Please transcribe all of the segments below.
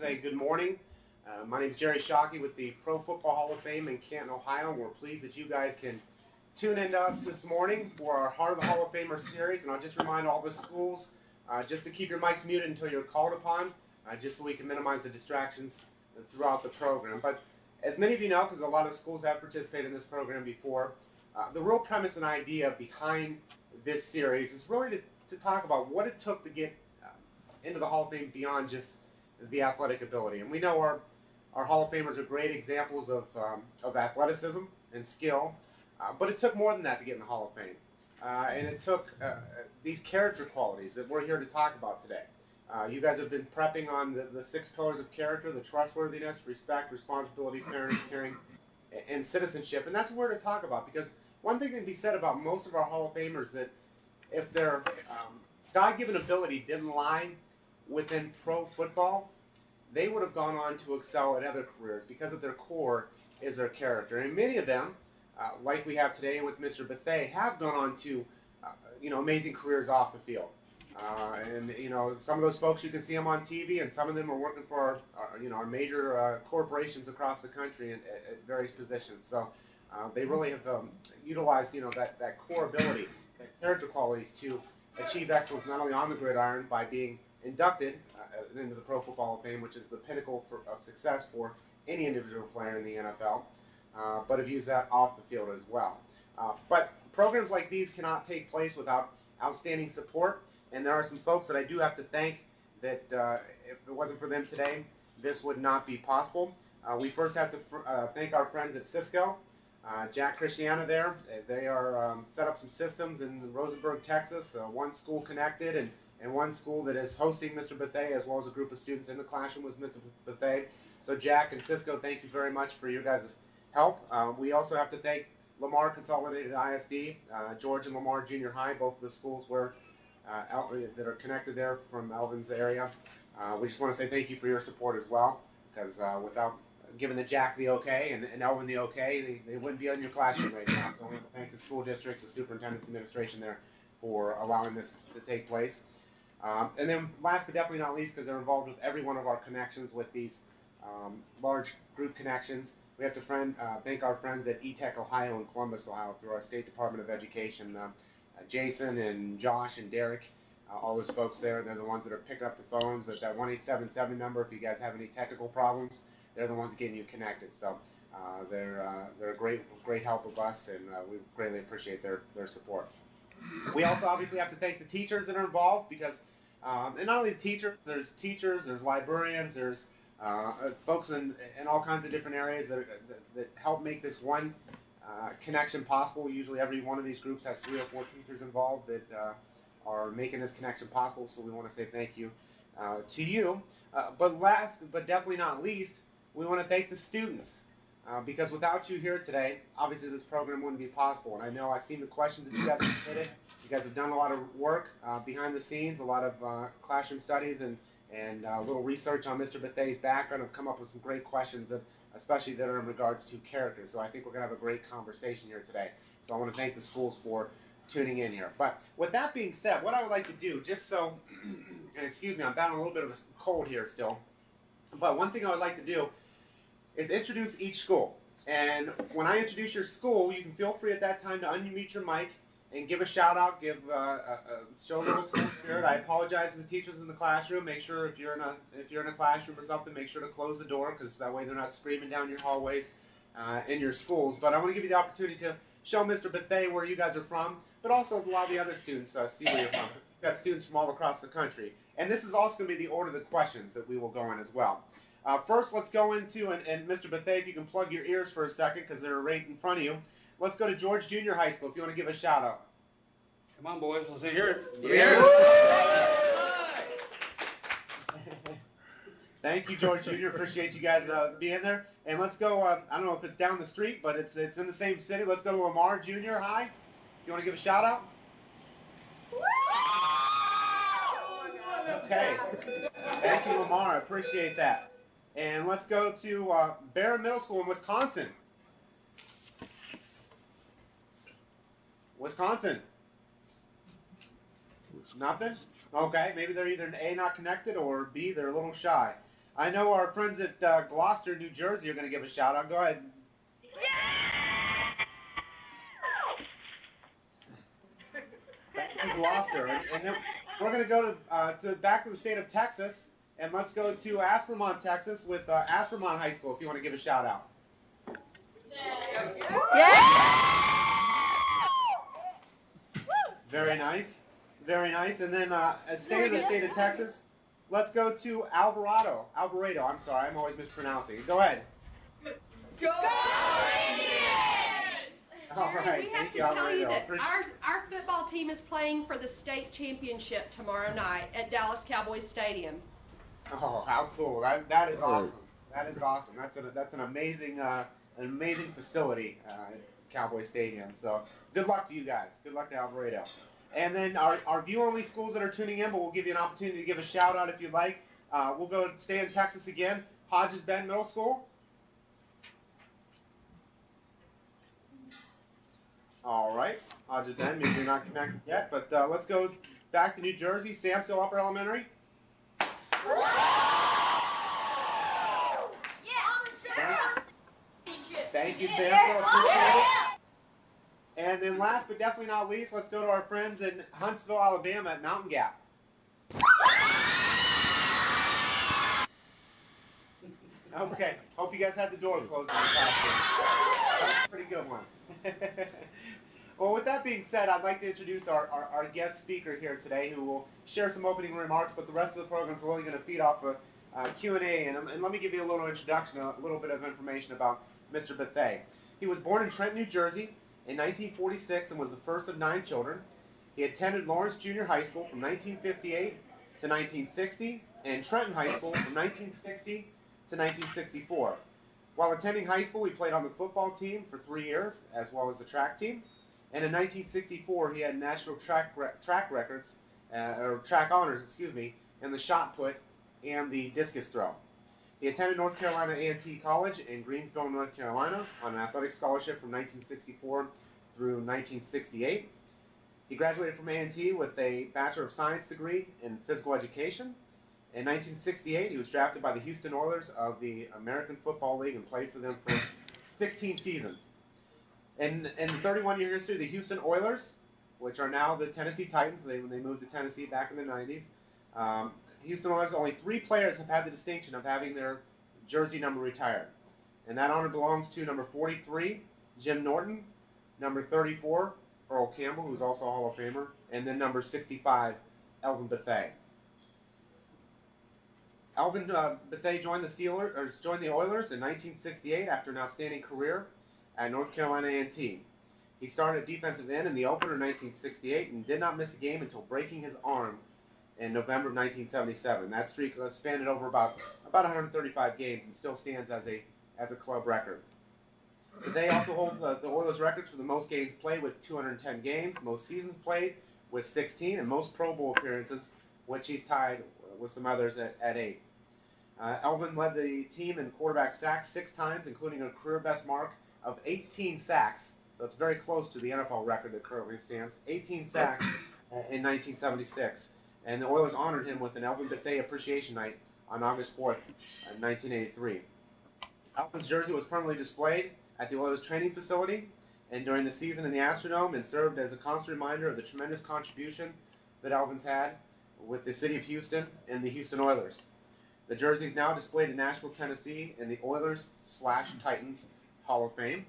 say good morning. My name is Jerry Shockey with the Pro Football Hall of Fame in Canton, Ohio. We're pleased that you guys can tune in to us this morning for our Heart of the Hall of Famer series. And I'll just remind all the schools just to keep your mics muted until you're called upon, just so we can minimize the distractions throughout the program. But as many of you know, because a lot of schools have participated in this program before, the real premise and idea behind this series is really to talk about what it took to get into the Hall of Fame beyond just the athletic ability. And we know our Hall of Famers are great examples of athleticism and skill, but it took more than that to get in the Hall of Fame. And it took these character qualities that we're here to talk about today. You guys have been prepping on the 6 pillars of character: the trustworthiness, respect, responsibility, fairness, caring, and citizenship. And that's what we're to talk about, because one thing that can be said about most of our Hall of Famers that if their God-given ability didn't lie within pro football, they would have gone on to excel at other careers because of their core is their character. And many of them, like we have today with Mr. Bethea, have gone on to amazing careers off the field. And some of those folks, you can see them on TV, and some of them are working for our major corporations across the country at various positions. So they really have utilized that core ability, that character qualities to achieve excellence not only on the gridiron by being inducted into the Pro Football Hall of Fame, which is the pinnacle of success for any individual player in the NFL, but have used that off the field as well. But programs like these cannot take place without outstanding support, and there are some folks that I do have to thank that if it wasn't for them today, this would not be possible. We first have to thank our friends at Cisco. Jack Christiana there. They are set up some systems in Rosenberg, Texas, one school connected and one school that is hosting Mr. Bethea, as well as a group of students in the classroom with Mr. Bethea. So Jack and Cisco, thank you very much for your guys' help. We also have to thank Lamar Consolidated ISD, George and Lamar Junior High, both of the schools that are connected there from Elvin's area. We just want to say thank you for your support as well, because without giving the Jack the okay and Elvin the okay, they wouldn't be in your classroom right now. So I want to thank the school district, the superintendent's administration there for allowing this to take place. And then last but definitely not least, because they're involved with every one of our connections with these large group connections, we have to thank our friends at eTech Ohio in Columbus, Ohio, through our State Department of Education. Jason and Josh and Derek, all those folks there, they're the ones that are picking up the phones at that 1-877 number if you guys have any technical problems. They're the ones getting you connected. So they're a great help of us, and we greatly appreciate their support. We also obviously have to thank the teachers that are involved, because and not only the teachers, there's librarians, there's folks in all kinds of different areas that help make this one connection possible. Usually every one of these groups has 3 or 4 teachers involved that are making this connection possible, so we want to say thank you to you. But last but definitely not least, we want to thank the students, because without you here today, obviously this program wouldn't be possible. And I know I've seen the questions that you guys have submitted. You guys have done a lot of work behind the scenes, a lot of classroom studies and a little research on Mr. Bethea's background, have come up with some great questions, especially that are in regards to character. So I think we're going to have a great conversation here today. So I want to thank the schools for tuning in here. But with that being said, what I would like to do, just so, and excuse me, I'm battling a little bit of a cold here still, but one thing I would like to do is introduce each school. And when I introduce your school, you can feel free at that time to unmute your mic and give a shout out, show a little school spirit. I apologize to the teachers in the classroom. Make sure if you're in a classroom or something, make sure to close the door, because that way they're not screaming down your hallways in your schools. But I want to give you the opportunity to show Mr. Bethea where you guys are from, but also allow the other students see where you're from. We've got students from all across the country. And this is also going to be the order of the questions that we will go in as well. First, let's go into, and Mr. Bethea, if you can plug your ears for a second, because they're right in front of you. Let's go to George Junior High School if you want to give a shout out. Come on, boys. Let's hear it. Yeah. Thank you, George Junior. Appreciate you guys being there. And let's go, I don't know if it's down the street, but it's in the same city. Let's go to Lamar Junior High. If you want to give a shout out? Okay. Thank you, Lamar. I appreciate that. And let's go to Barron Middle School in Wisconsin. Nothing? Okay, maybe they're either A, not connected, or B, they're a little shy. I know our friends at Gloucester, New Jersey are going to give a shout out. Go ahead. Thank you, Gloucester. And then we're going to go to back to the state of Texas, and let's go to Aspermont, Texas, with Aspermont High School. If you want to give a shout out. Yeah. Very nice, very nice. And then stay in the state of Texas. Let's go to Alvarado. I'm sorry, I'm always mispronouncing it. Go ahead. Go Indians! All right, we have to tell you that our football team is playing for the state championship tomorrow night at Dallas Cowboys Stadium. Oh, how cool! That is awesome. That is awesome. That's an amazing facility, Cowboy Stadium. So good luck to you guys. Good luck to Alvarado. And then our view-only schools that are tuning in, but we'll give you an opportunity to give a shout-out if you'd like. We'll stay in Texas again. Hodges Bend Middle School. All right. Hodges Bend, maybe you're not connected yet, but let's go back to New Jersey. Samsville Upper Elementary. Thank you, Samsville. Appreciate it. And then last but definitely not least, let's go to our friends in Huntsville, Alabama at Mountain Gap. Okay, hope you guys had the door closed on the classroom. That's a pretty good one. Well, with that being said, I'd like to introduce our guest speaker here today, who will share some opening remarks, but the rest of the program is really going to feed off a Q&A. And let me give you a little introduction, a little bit of information about Mr. Bethea. He was born in Trenton, New Jersey, in 1946 and was the first of 9 children. He attended Lawrence Junior High School from 1958 to 1960 and Trenton High School from 1960 to 1964. While attending high school, he played on the football team for 3 years as well as the track team. And in 1964, he had national track records, or track honors, excuse me, in the shot put and the discus throw. He attended North Carolina A&T College in Greensboro, North Carolina on an athletic scholarship from 1964 through 1968. He graduated from A&T with a Bachelor of Science degree in physical education. In 1968, he was drafted by the Houston Oilers of the American Football League and played for them for 16 seasons. In the 31-year history of the Houston Oilers, which are now the Tennessee Titans, when they moved to Tennessee back in the 90s, Houston Oilers, only 3 players have had the distinction of having their jersey number retired. And that honor belongs to number 43, Jim Norton, number 34, Earl Campbell, who's also a Hall of Famer, and then number 65, Elvin Bethea. Elvin Bethea joined the Oilers in 1968 after an outstanding career at North Carolina A&T. He started at defensive end in the opener in 1968 and did not miss a game until breaking his arm in November of 1977. That streak spanned over about 135 games and still stands as a club record. Bethea also holds the Oilers records for the most games played with 210 games, most seasons played with 16, and most Pro Bowl appearances, which he's tied with some others at 8. Elvin led the team in quarterback sacks 6 times, including a career best mark of 18 sacks. So it's very close to the NFL record that currently stands. 18 sacks in 1976. And the Oilers honored him with an Elvin Bethea Appreciation Night on August 4th, 1983. Elvin's jersey was permanently displayed at the Oilers training facility and during the season in the Astrodome, and served as a constant reminder of the tremendous contribution that Elvin's had with the city of Houston and the Houston Oilers. The jersey is now displayed in Nashville, Tennessee in the Oilers/Titans Hall of Fame.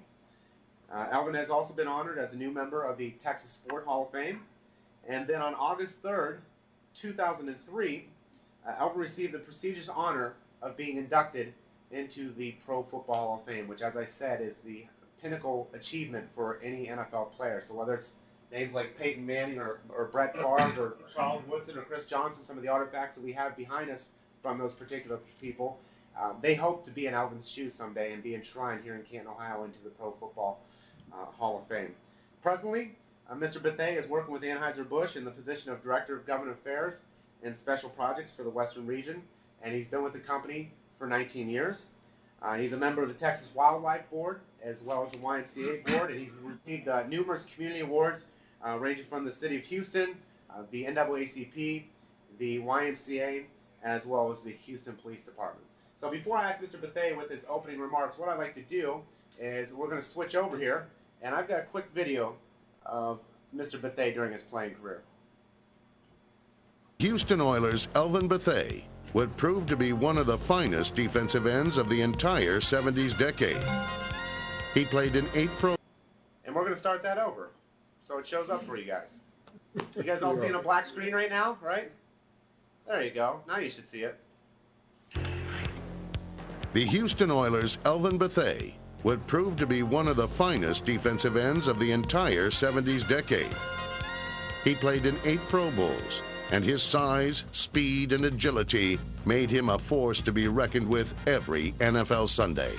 Elvin has also been honored as a new member of the Texas Sport Hall of Fame. And then on August 3rd, 2003, Elvin received the prestigious honor of being inducted into the Pro Football Hall of Fame, which, as I said, is the pinnacle achievement for any NFL player. So whether it's names like Peyton Manning or Brett Favre or Charles Woodson or Chris Johnson, some of the artifacts that we have behind us from those particular people, they hope to be in Elvin's shoes someday and be enshrined here in Canton, Ohio into the Pro Football Hall of Fame. Presently, Mr. Bethea is working with Anheuser-Busch in the position of Director of Government Affairs and Special Projects for the Western Region, and he's been with the company for 19 years. He's a member of the Texas Wildlife Board as well as the YMCA Board, and he's received numerous community awards ranging from the City of Houston, the NAACP, the YMCA, as well as the Houston Police Department. So before I ask Mr. Bethea with his opening remarks, what I'd like to do is we're going to switch over here, and I've got a quick video of Mr. Bethea during his playing career. Houston Oilers' Elvin Bethea would prove to be one of the finest defensive ends of the entire 70s decade. He played in 8 pro. And we're going to start that over, so it shows up for you guys. You guys all seeing a black screen right now, right? There you go. Now you should see it. The Houston Oilers' Elvin Bethea would prove to be one of the finest defensive ends of the entire 70s decade. He played in 8 Pro Bowls, and his size, speed, and agility made him a force to be reckoned with every NFL Sunday.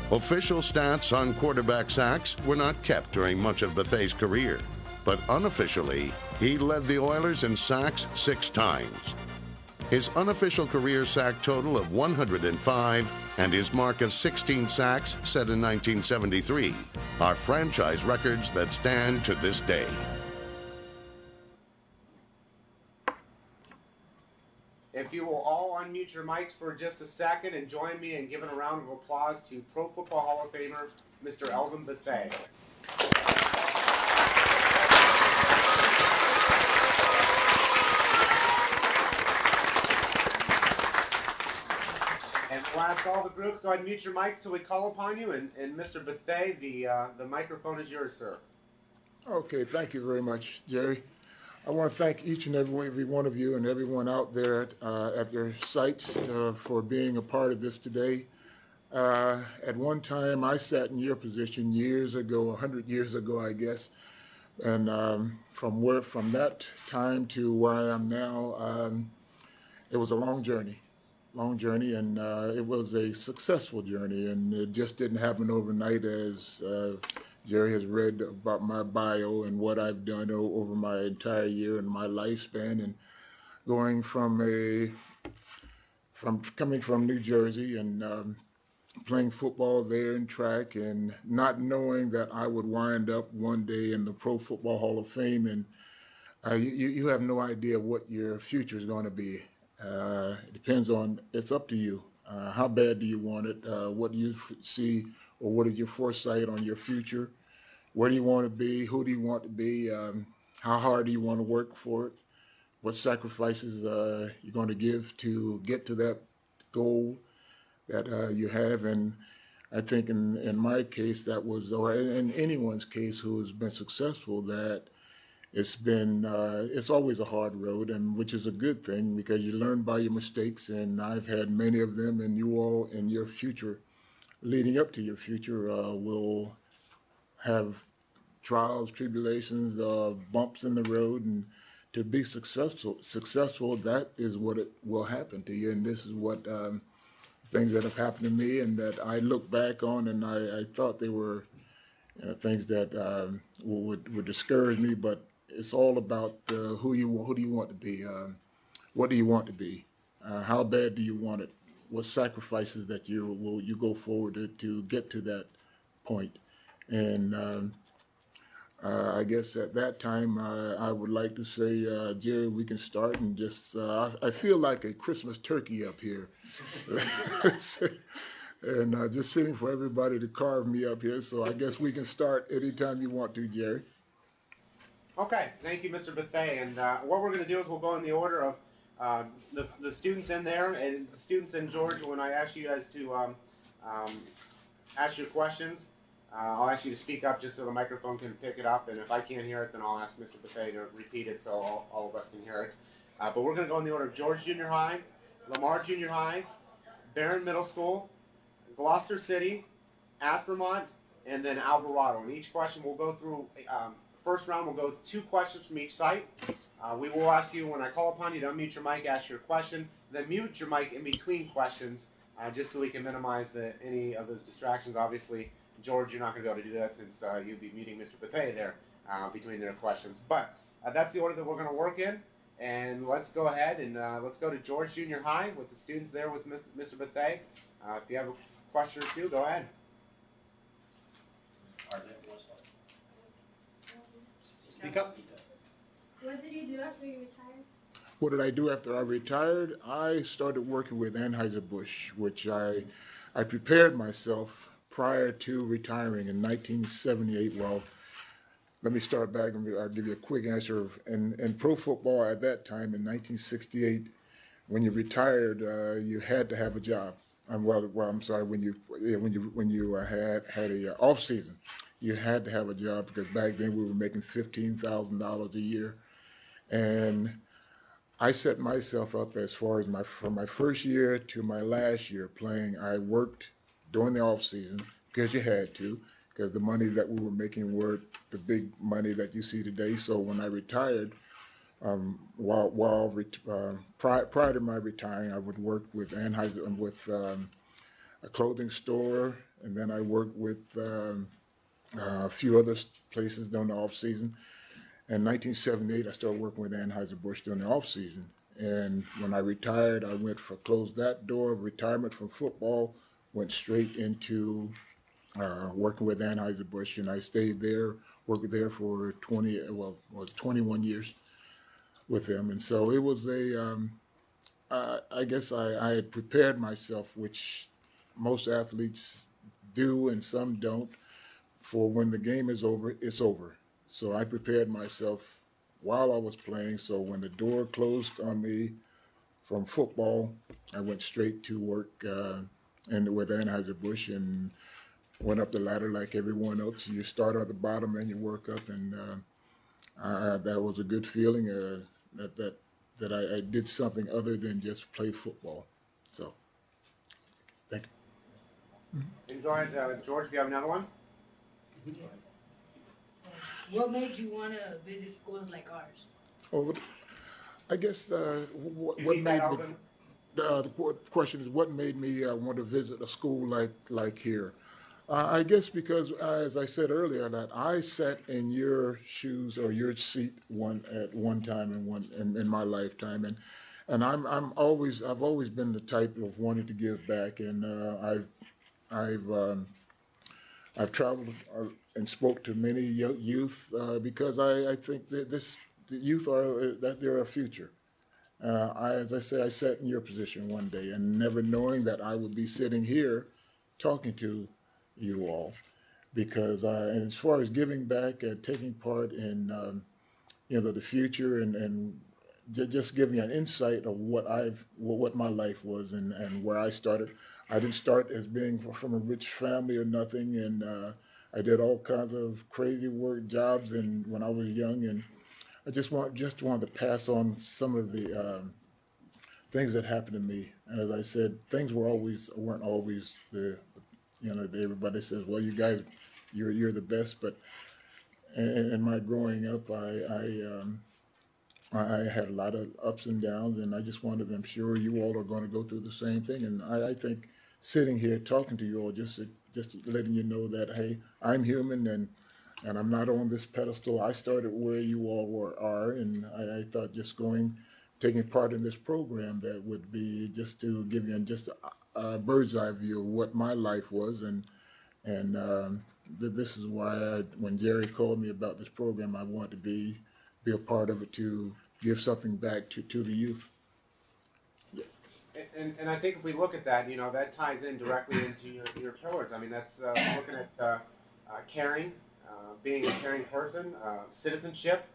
Official stats on quarterback sacks were not kept during much of Bethea's career, but unofficially, he led the Oilers in sacks 6 times. His unofficial career sack total of 105 and his mark of 16 sacks set in 1973 are franchise records that stand to this day. If you will all unmute your mics for just a second and join me in giving a round of applause to Pro Football Hall of Famer, Mr. Elvin Bethea. And we'll ask all the groups, go ahead and mute your mics till we call upon you. And Mr. Bethea, the microphone is yours, sir. Okay, thank you very much, Jerry. I want to thank each and every one of you and everyone out there at your sites for being a part of this today. At one time, I sat in your position years ago, 100 years ago, I guess. And from that time to where I am now, it was a long journey, and it was a successful journey, and it just didn't happen overnight, as Jerry has read about my bio and what I've done over my entire year and my lifespan, and going coming from New Jersey and playing football there and track, and not knowing that I would wind up one day in the Pro Football Hall of Fame, and you have no idea what your future is going to be. It depends on, it's up to you. How bad do you want it? What do you see, or what is your foresight on your future? Where do you want to be? Who do you want to be? How hard do you want to work for it? What sacrifices you're going to give to get to that goal that you have? And I think in my case, that was, or in anyone's case who has been successful, that it's always a hard road, and which is a good thing, because you learn by your mistakes, and I've had many of them, and you all in your future, leading up to your future, will have trials, tribulations, bumps in the road, and to be successful, that is what it will happen to you. And this is what things that have happened to me, and that I look back on, and I thought they were things that would discourage me, but it's all about who do you want to be, what do you want to be, how bad do you want it, what sacrifices that you go forward to get to that point. And I guess at that time, I would like to say, Jerry, we can start, and just, I feel like a Christmas turkey up here. And just sitting for everybody to carve me up here, so I guess we can start anytime you want to, Jerry. Okay, thank you, Mr. Bethea. And what we're going to do is we'll go in the order of the students in there, and the students in Georgia. When I ask you guys to ask your questions, I'll ask you to speak up just so the microphone can pick it up, and if I can't hear it, then I'll ask Mr. Bethea to repeat it so all of us can hear it. But we're going to go in the order of George Junior High, Lamar Junior High, Barron Middle School, Gloucester City, Aspermont, and then Alvarado. And each question we'll go through, first round we'll go 2 questions from each site. We will ask you, when I call upon you, to unmute your mic, ask your question, then mute your mic in between questions, just so we can minimize any of those distractions. Obviously, George, you're not going to be able to do that since you'll be meeting Mr. Bethea there between their questions. But that's the order that we're going to work in. And let's go ahead and let's go to George Junior High with the students there with Mr. Bethea. If you have a question or two, go ahead. Speak up. What did you do after you retired? what did I do after I retired? I started working with Anheuser-Busch, which I prepared myself prior to retiring in 1978. Well, let me start back and I'll give you a quick answer. In pro football at that time in 1968, when you retired, you had to have a job. I'm sorry. When you had a off season, you had to have a job because back then we were making $15,000 a year, and I set myself up as far as from my first year to my last year playing. I worked during the off season because you had to, because the money that we were making weren't the big money that you see today. So when I retired, prior to my retiring, I would work with Anheuser with a clothing store, and then I worked with a few other places during the off season. In 1978, I started working with Anheuser-Busch during the off season. And when I retired, I closed that door of retirement from football, went straight into working with Anheuser-Busch, and I stayed there, worked there for 21 years with them. And so it was I guess I had prepared myself, which most athletes do and some don't, for when the game is over, it's over. So I prepared myself while I was playing. So when the door closed on me from football, I went straight to work with Anheuser-Busch and went up the ladder like everyone else. You start at the bottom and you work up, and that was a good feeling that I did something other than just play football. So, thank you. And go ahead, George, if you have another one. What made you want to visit schools like ours? Oh, I guess what You need made that, me, Elvin? the question is what made me want to visit a school like here. I guess because, as I said earlier, that I sat in your shoes or your seat at one time in my lifetime, and I've always been the type of wanting to give back, and I've traveled and spoke to many youth because I think that the youth that they're a future. As I say, I sat in your position one day and never knowing that I would be sitting here talking to you all, because and as far as giving back and taking part in the future and just giving an insight of what my life was and where I started. I didn't start as being from a rich family or nothing, and I did all kinds of crazy work jobs and when I was young, and I just wanted to pass on some of the things that happened to me. And as I said, things weren't always everybody says, well, you guys, you're the best, but in my growing up, I had a lot of ups and downs, and I just wanted, I'm sure you all are going to go through the same thing. And I think sitting here talking to you all, just letting you know that, hey, I'm human and I'm not on this pedestal. I started where you all are, and I thought just taking part in this program that would be just to give you just a bird's eye view of what my life was, and this is why when Jerry called me about this program, I wanted to be a part of it to give something back to the youth. Yeah. And I think if we look at that, that ties in directly into your pillars. I mean, that's looking at caring, being a caring person, citizenship,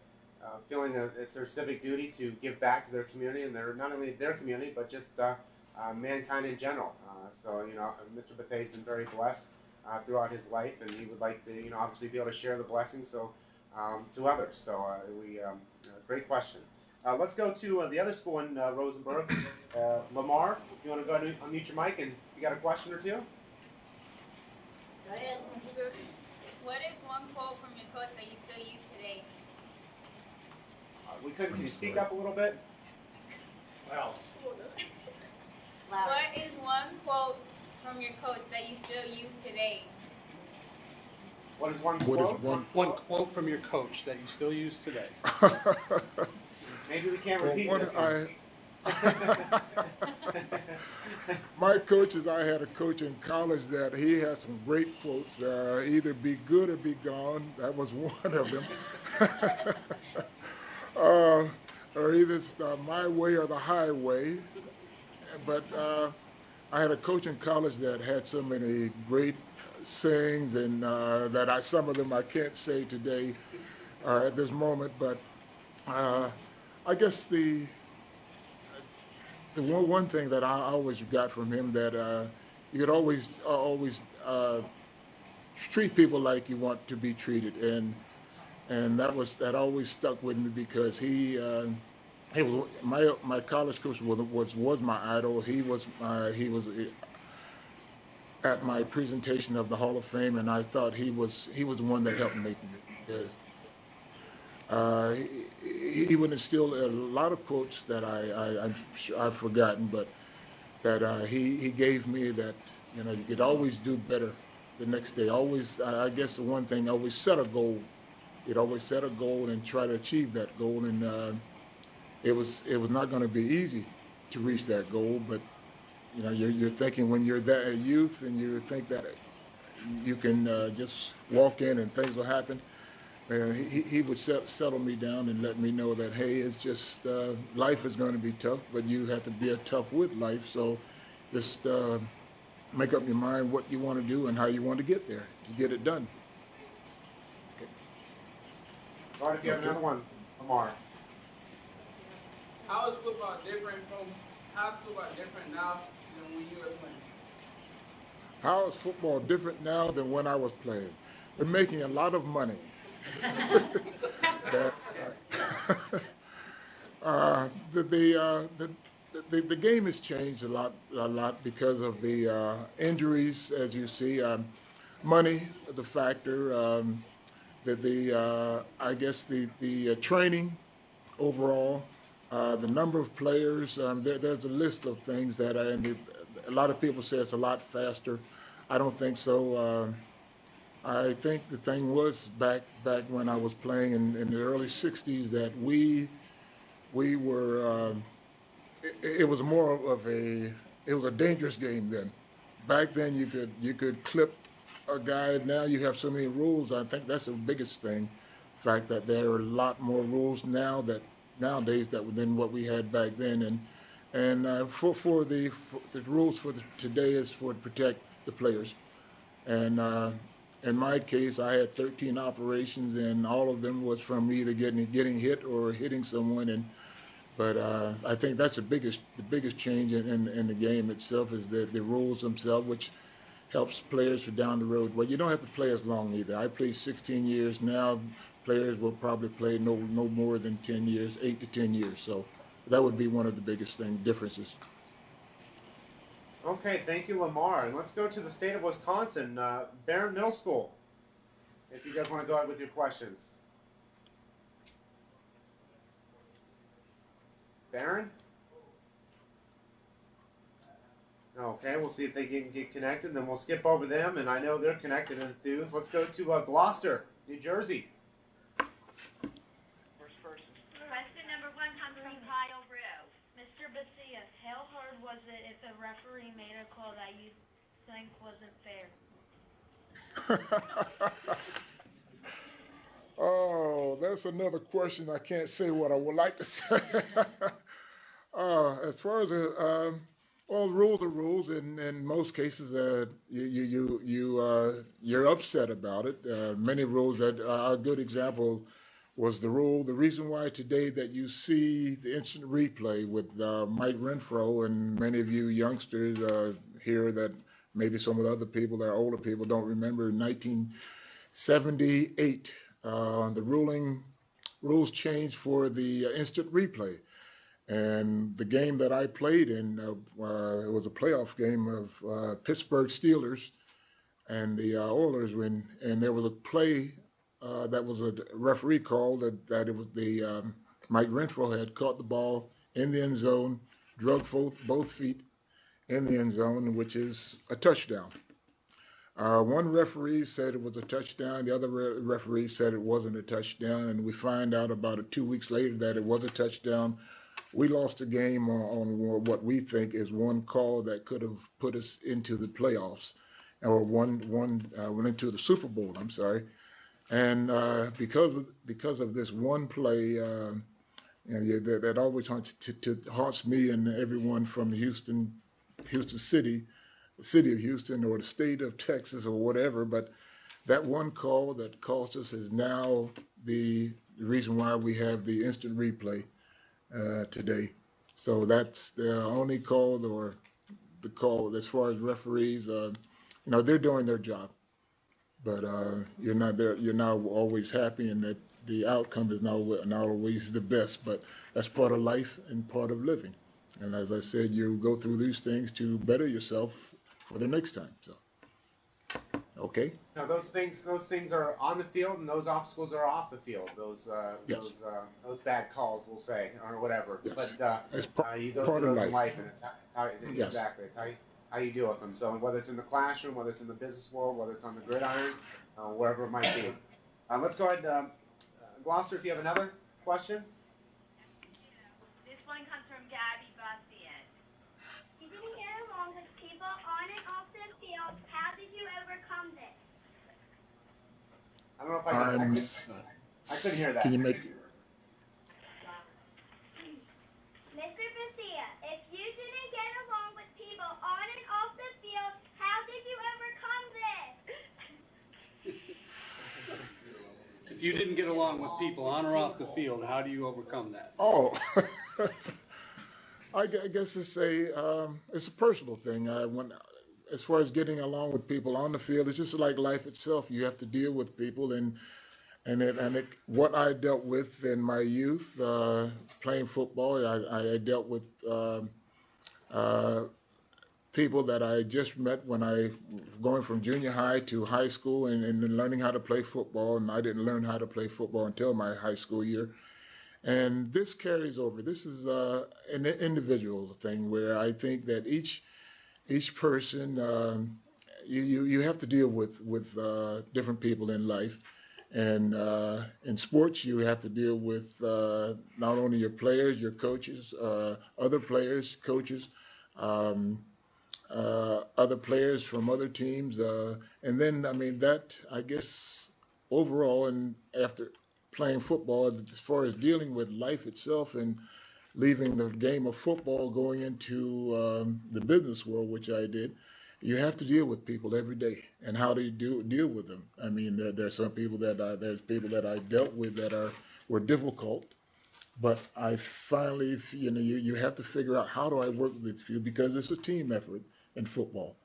feeling that it's their civic duty to give back to their community, and they're not only their community, but just mankind in general. So, Mr. Bethea has been very blessed throughout his life, and he would like to, obviously be able to share the blessings to others. So, great question. Let's go to the other school in Rosenberg, Lamar. If you want to go ahead and unmute your mic, and you got a question or two? Go ahead. What is one quote from your coach that you still use today? Can you speak up a little bit? Well, What is one quote from your coach that you still use today? What is one What quote? is one quote from your coach that you still use today. Maybe we can't repeat this one. My coaches, I had a coach in college that he had some great quotes. Either be good or be gone. That was one of them. or either it's my way or the highway. But I had a coach in college that had so many great sayings, and that some of them I can't say today at this moment. But I guess the one thing that I always got from him, that you could always treat people like you want to be treated, and that always stuck with me, because he was my college coach was my idol. He was at my presentation of the Hall of Fame, and I thought he was the one that helped make me, because he would instill a lot of quotes that I've forgotten, but that he gave me, that you could always do better the next day. Always, I guess the one thing, always set a goal. You'd always set a goal and try to achieve that goal, and it was not going to be easy to reach that goal, but you're thinking, when you're that a youth, and you think that you can just walk in and things will happen. He would settle me down and let me know that, hey, it's just life is going to be tough, but you have to be tough with life. So just make up your mind what you want to do and how you want to get there to get it done. Okay. All right, if you have another one, Amar. How is football different now than when you were playing? How is football different now than when I was playing? We're making a lot of money. The game has changed a lot because of the injuries, as you see. Money is a factor. I guess the training overall, the number of players. There's a list of things that a lot of people say it's a lot faster. I don't think so. I think the thing was back when I was playing in the early '60s, that we were. It was more of it was a dangerous game then. Back then you could clip a guy. Now you have so many rules. I think that's the biggest thing. The fact that there are a lot more rules nowadays than what we had back then, and for the rules for today is to protect the players. And in my case, I had 13 operations, and all of them was from either getting hit or hitting someone. But I think that's the biggest change in the game itself, is the rules themselves, which helps players for down the road. Well, you don't have to play as long either. I played 16 years. Now players will probably play no more than 10 years, 8 to 10 years. So that would be one of the biggest differences. Okay, thank you, Lamar. And let's go to the state of Wisconsin, Barron Middle School, if you guys want to go ahead with your questions. Barron? Okay, we'll see if they can get connected, then we'll skip over them, and I know they're connected and enthused. Let's go to Gloucester, New Jersey. Question number 1 comes from Kyle Brew. Mr. Bethea, how hard was it if a referee made a call that you think wasn't fair? Oh, that's another question. I can't say what I would like to say. As far as well, rules are rules, and in most cases, you're upset about it. Many rules that are a good example was the reason why today that you see the instant replay with Mike Renfro, and many of you youngsters here that maybe some of the other people that are older people don't remember, in 1978, the rules changed for the instant replay. And the game that I played in, it was a playoff game of Pittsburgh Steelers and the Oilers, and there was a play that was a referee called that it was Mike Renfro had caught the ball in the end zone, drug both feet in the end zone, which is a touchdown. One referee said it was a touchdown. The other referee said it wasn't a touchdown, and we find out about 2 weeks later that it was a touchdown. We lost a game on what we think is one call that could have put us into the playoffs, or went into the Super Bowl. I'm sorry, and because of this one play, And yeah, that always haunts me and everyone from Houston City, the city of Houston, or the state of Texas, or whatever. But that one call that cost us is now the reason why we have the instant replay today. So that's the only call, or the call as far as referees. They're doing their job, but you're not there. You're not always happy, and that the outcome is not always the best. But that's part of life and part of living. And as I said, you go through these things to better yourself for the next time. So, okay. Now those things are on the field, and those obstacles are off the field. Those Yes. those bad calls, we'll say, or whatever. Yes. But you go part through of those in life. life, and it's how Yes. exactly it's how you deal with them. So whether it's in the classroom, whether it's in the business world, whether it's on the gridiron, wherever it might be. Let's go ahead, Gloucester. If you have another question. This one comes from Gabby Bastian. You didn't get along with people on and off the field. How did you overcome this? I don't know if I couldn't hear that. Can you make? Mr. Bethea, if you didn't get along with people on and off the field, how did you overcome this? If you didn't get along with people on or off the field, how do you overcome that? Oh, I guess it's a personal thing. As far as getting along with people on the field, it's just like life itself. You have to deal with people, what I dealt with in my youth, playing football, I dealt with people that I just met when I going from junior high to high school, and then learning how to play football. And I didn't learn how to play football until my high school year. And this carries over. This is an individual thing where I think that each person, you have to deal with different people in life. And in sports, you have to deal with not only your players, your coaches, other players, coaches, other players from other teams. And then, I guess, overall, and after playing football, as far as dealing with life itself and leaving the game of football, going into the business world, which I did, you have to deal with people every day. And how do you deal with them? There's some people there's people that I dealt with that were difficult, but I finally, you have to figure out, how do I work with you, because it's a team effort in football.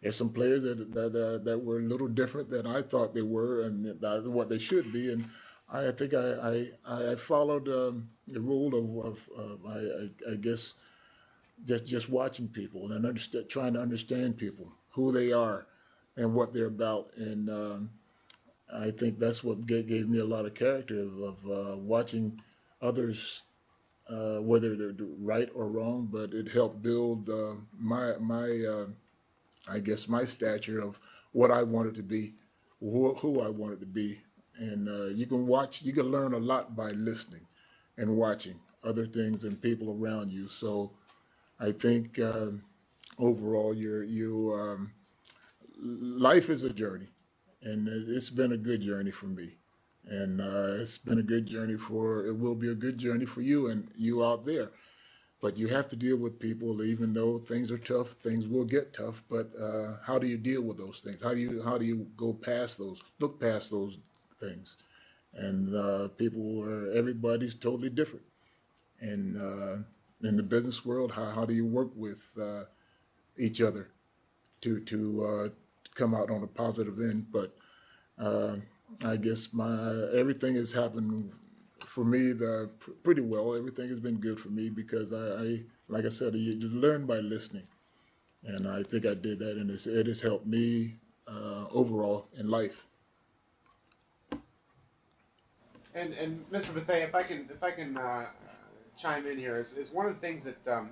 There's some players that were a little different than I thought they were, and what they should be. And I think I followed the rule of I guess just watching people and trying to understand people, who they are, and what they're about. And I think that's what gave me a lot of character of watching others, whether they're right or wrong. But it helped build my I guess my stature of what I wanted to be, who I wanted to be. And you can learn a lot by listening and watching other things and people around you. So I think overall, life is a journey, and it's been a good journey for me. And it's been a good journey it will be a good journey for you and you out there. But you have to deal with people, even though things are tough. Things will get tough. But how do you deal with those things? How do you go past those, look past those things? And everybody's totally different. And in the business world, how do you work with each other to come out on a positive end? But I guess everything has happened for me pretty well. Everything has been good for me because I like I said, you learn by listening, and I think I did that, and it has helped me overall in life. And Mr. Bethea, if I can chime in here, is one of the things that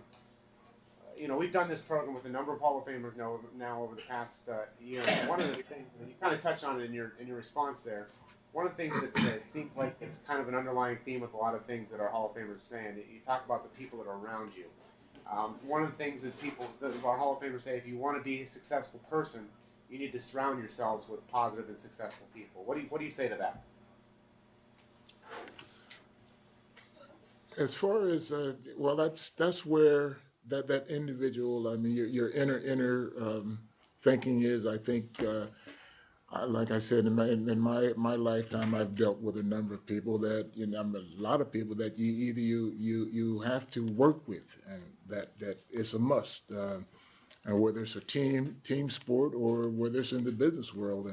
we've done this program with a number of Hall of Famers now over the past year. And one of the things, and you kind of touched on it in your response there, one of the things that it seems like it's kind of an underlying theme with a lot of things that our Hall of Famers are saying. You talk about the people that are around you. One of the things that our Hall of Famers say, if you want to be a successful person, you need to surround yourselves with positive and successful people. What do you say to that? As far as well, that's where that individual. I mean, your inner thinking is. I think, like I said, in my lifetime, I've dealt with a number of people that a lot of people that you have to work with, and that is a must. And whether it's a team sport or whether it's in the business world,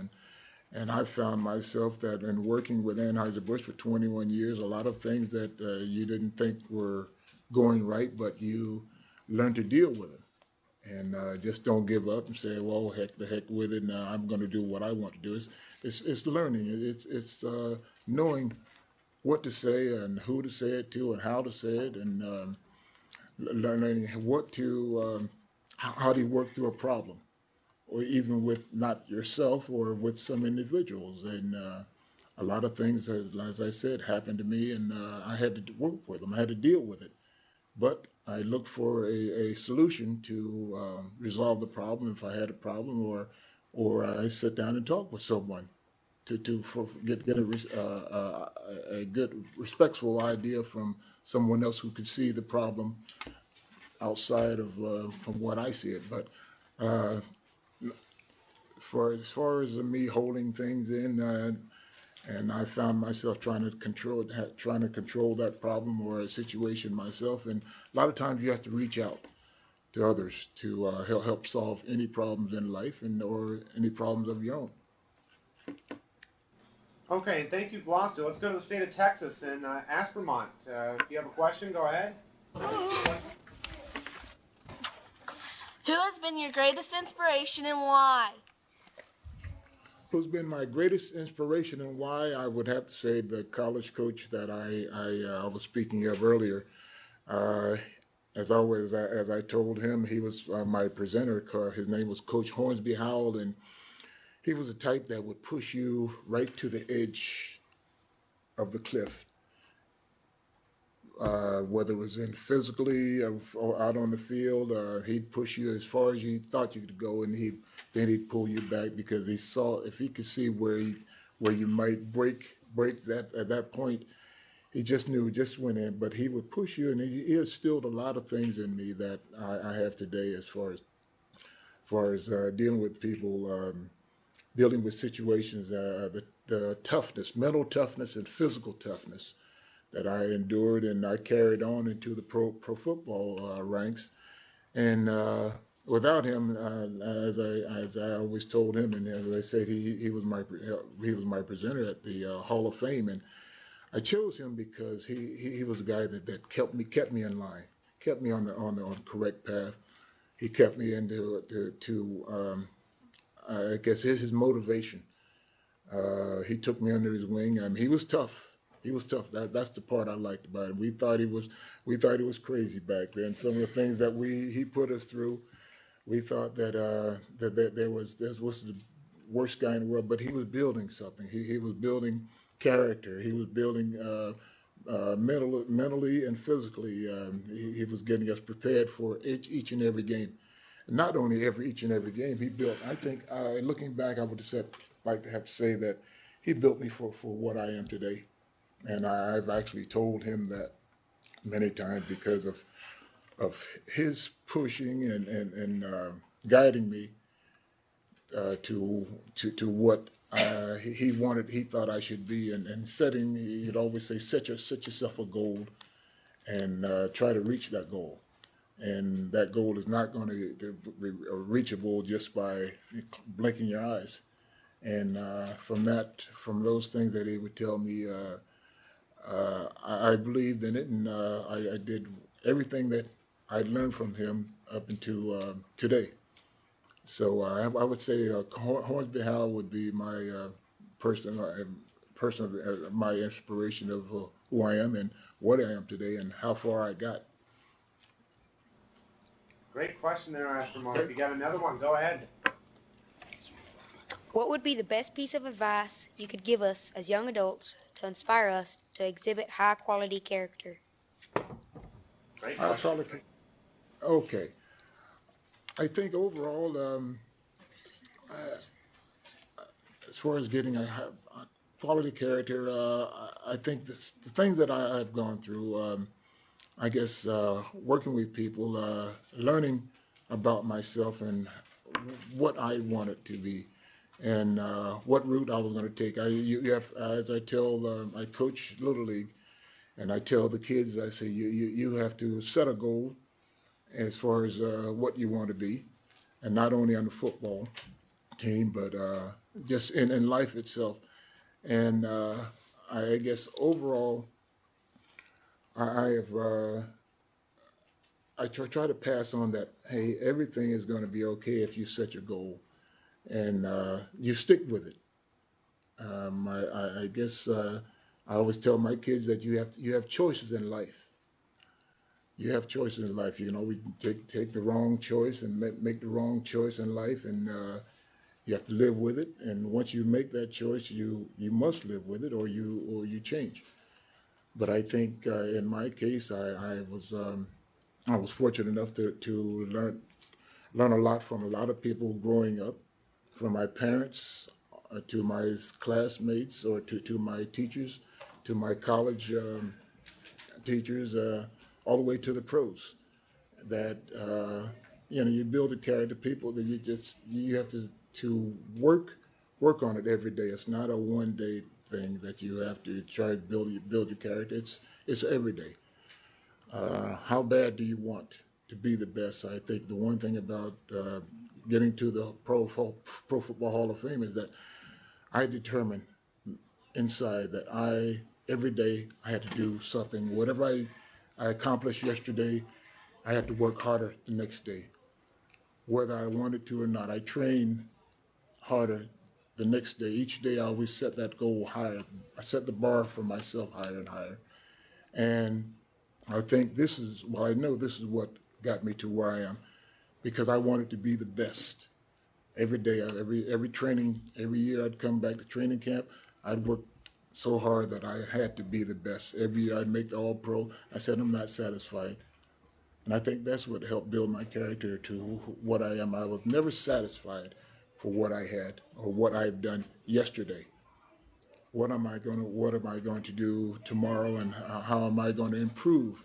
and I found myself that in working with Anheuser-Busch for 21 years, a lot of things that you didn't think were going right, but you learn to deal with them. And just don't give up and say, well, the heck with it. Now I'm going to do what I want to do. It's learning. It's knowing what to say and who to say it to and how to say it, and learning how do you work through a problem, or even with not yourself or with some individuals. And a lot of things, as I said, happened to me, and I had to work with them. I had to deal with it. But I looked for a solution to resolve the problem if I had a problem, or I sit down and talk with someone to get a good, respectful idea from someone else who could see the problem outside of from what I see it. But uh, as far as me holding things in, and I found myself trying to control that problem or a situation myself. And a lot of times you have to reach out to others to help solve any problems in life or any problems of your own. Okay, and thank you, Gloucester. Let's go to the state of Texas and Aspermont. If you have a question, go ahead. Who has been your greatest inspiration and why? Who's been my greatest inspiration and why? I would have to say the college coach that I was speaking of earlier. Uh, as always, as I told him, he was my presenter. His name was Coach Hornsby Howell, and he was the type that would push you right to the edge of the cliff. Whether it was in physically or out on the field, he'd push you as far as you thought you could go, and then he'd pull you back because he saw if he could see where you might break that at that point. He just knew, just went in, but he would push you, and he instilled a lot of things in me that I have today as far as dealing with people, dealing with situations, the toughness, mental toughness, and physical toughness that I endured, and I carried on into the pro football ranks. And without him, as I always told him, and as I said, he was my presenter at the Hall of Fame, and I chose him because he was a guy that kept me in line, kept me on the correct path. He kept me into I guess his motivation. He took me under his wing. I mean, he was tough. He was tough. That's the part I liked about him. We thought he was crazy back then. Some of the things that he put us through, we thought that this was the worst guy in the world. But he was building something. He was building character. He was building mentally and physically. He was getting us prepared for each and every game. And not only each and every game, he built. I think looking back, I would like to have to say that he built me for what I am today. And I've actually told him that many times because of his pushing and guiding me to what he wanted, he thought I should be, and setting. He'd always say, set yourself a goal and try to reach that goal. And that goal is not going to be reachable just by blinking your eyes. And from those things that he would tell me. I believed in it, and I did everything that I learned from him up until today. So I would say Hornsby Howell would be my my inspiration of who I am and what I am today and how far I got. Great question there, Aspermont. If you got another one, go ahead. What would be the best piece of advice you could give us as young adults to inspire us to exhibit high-quality character? Great question. Okay. I think overall, as far as getting a quality character, I think the things that I've gone through, I guess, working with people, learning about myself and what I wanted to be and what route I was going to take. You have, as I tell, I coach Little League, and I tell the kids, I say, you have to set a goal as far as what you want to be, and not only on the football team, but just in life itself. And I guess overall, I have I try to pass on that. Hey, everything is going to be okay if you set your goal and you stick with it. I guess I always tell my kids that you have choices in life. You have choices in life. You can always take the wrong choice and make the wrong choice in life, and you have to live with it. And once you make that choice, you must live with it, or you change. But I think in my case, I was fortunate enough to learn a lot from a lot of people growing up, from my parents to my classmates or to my teachers, to my college teachers, all the way to the pros. That you build a character, people that you have to work on it every day. It's not a one day thing that you have to try to build your character. It's every day. How bad do you want to be the best? I think the one thing about getting to the Pro Football Hall of Fame is that I determined inside that every day I had to do something. Whatever I accomplished yesterday, I had to work harder the next day, whether I wanted to or not. I trained harder the next day. Each day I always set that goal higher. I set the bar for myself higher and higher. And I think I know this is what got me to where I am, because I wanted to be the best. Every day, every training, every year I'd come back to training camp, I'd work so hard that I had to be the best. Every year I'd make the All-Pro. I said I'm not satisfied. And I think that's what helped build my character to what I am. I was never satisfied for what I had or what I've done yesterday. What am I going to do tomorrow, and how am I going to improve